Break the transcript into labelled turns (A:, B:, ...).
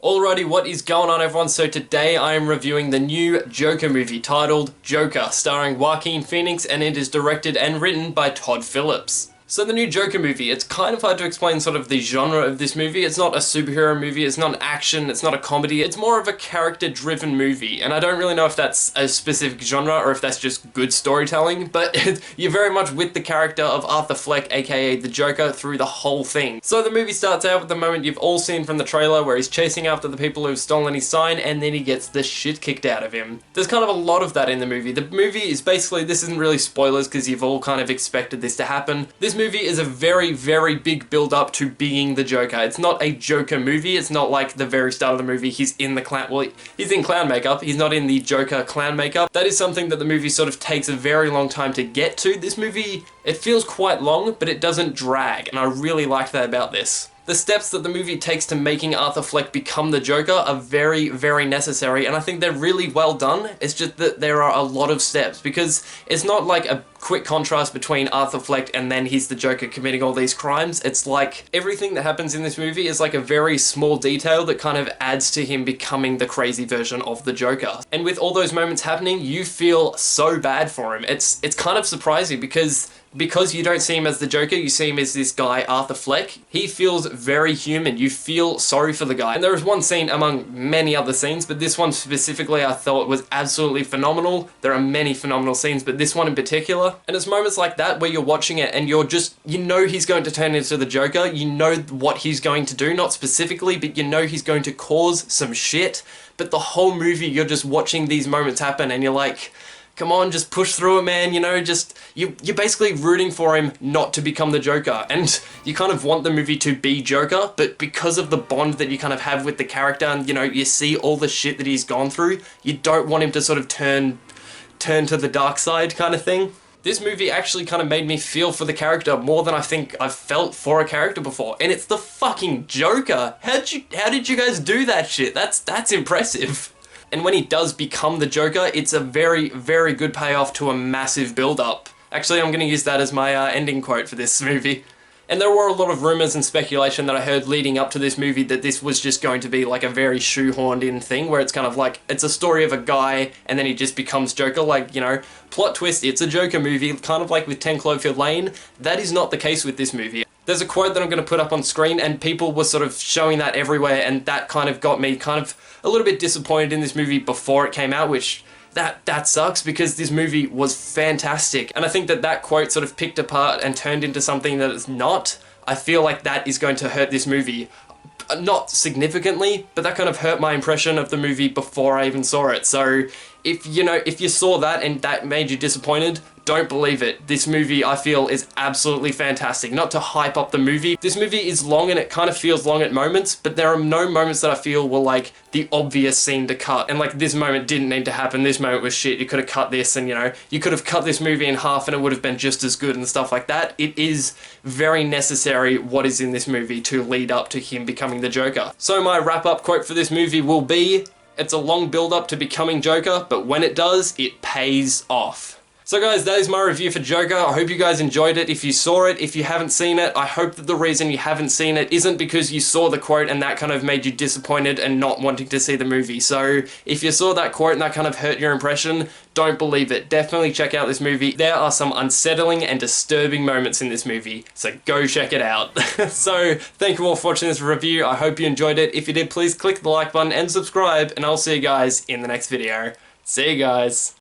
A: Alrighty, what is going on everyone? So today I am reviewing the new Joker movie titled Joker, starring Joaquin Phoenix, and it is directed and written by Todd Phillips. So the new Joker movie, it's kind of hard to explain sort of the genre of this movie. It's not a superhero movie, it's not an action, it's not a comedy, it's more of a character-driven movie. And I don't really know if that's a specific genre or if that's just good storytelling, but you're very much with the character of Arthur Fleck, aka the Joker, through the whole thing. So the movie starts out with the moment you've all seen from the trailer where he's chasing after the people who've stolen his sign and then he gets the shit kicked out of him. There's kind of a lot of that in the movie. The movie is basically, this isn't really spoilers because you've all kind of expected this to happen. This movie is a very, very big build up to being the Joker. It's not a Joker movie. It's not like the very start of the movie he's in the clown, well, he's in clown makeup. He's not in the Joker clown makeup. That is something that the movie sort of takes a very long time to get to. This movie, it feels quite long, but it doesn't drag, and I really like that about this. The steps that the movie takes to making Arthur Fleck become the Joker are very, very necessary, and I think they're really well done. It's just that there are a lot of steps, because it's not like a quick contrast between Arthur Fleck and then he's the Joker committing all these crimes. It's like everything that happens in this movie is like a very small detail that kind of adds to him becoming the crazy version of the Joker. And with all those moments happening, you feel so bad for him. It's kind of surprising because you don't see him as the Joker, you see him as this guy, Arthur Fleck. He feels very human. You feel sorry for the guy. And there is one scene among many other scenes, but this one specifically I thought was absolutely phenomenal. There are many phenomenal scenes, but this one in particular. And it's moments like that where you're watching it and you're just, you know he's going to turn into the Joker. You know what he's going to do, not specifically, but you know he's going to cause some shit. But the whole movie, you're just watching these moments happen and you're like, come on, just push through it, man, you know, just, you're basically rooting for him not to become the Joker, and you kind of want the movie to be Joker, but because of the bond that you kind of have with the character, and, you know, you see all the shit that he's gone through, you don't want him to sort of turn to the dark side kind of thing. This movie actually kind of made me feel for the character more than I think I've felt for a character before, and it's the fucking Joker! How did you guys do that shit? That's impressive. And when he does become the Joker, it's a very, very good payoff to a massive build-up. Actually, I'm going to use that as my ending quote for this movie. And there were a lot of rumours and speculation that I heard leading up to this movie that this was just going to be like a very shoehorned in thing, where it's kind of like, it's a story of a guy and then he just becomes Joker, like, you know, plot twist, it's a Joker movie, kind of like with 10 Cloverfield Lane. That is not the case with this movie. There's a quote that I'm going to put up on screen and people were sort of showing that everywhere, and that kind of got me kind of a little bit disappointed in this movie before it came out, which that sucks because this movie was fantastic. And I think that quote sort of picked apart and turned into something that it's not. I feel like that is going to hurt this movie. Not significantly, but that kind of hurt my impression of the movie before I even saw it. So if you saw that and that made you disappointed, don't believe it. This movie, I feel, is absolutely fantastic. Not to hype up the movie. This movie is long and it kind of feels long at moments, but there are no moments that I feel were like the obvious scene to cut. And like, this moment didn't need to happen. This moment was shit. You could have cut this and, you know, you could have cut this movie in half and it would have been just as good and stuff like that. It is very necessary what is in this movie to lead up to him becoming the Joker. So my wrap-up quote for this movie will be, it's a long build-up to becoming Joker, but when it does, it pays off. So guys, that is my review for Joker. I hope you guys enjoyed it. If you saw it, if you haven't seen it, I hope that the reason you haven't seen it isn't because you saw the quote and that kind of made you disappointed and not wanting to see the movie. So if you saw that quote and that kind of hurt your impression, don't believe it. Definitely check out this movie. There are some unsettling and disturbing moments in this movie, so go check it out. So thank you all for watching this review. I hope you enjoyed it. If you did, please click the like button and subscribe, and I'll see you guys in the next video. See you guys.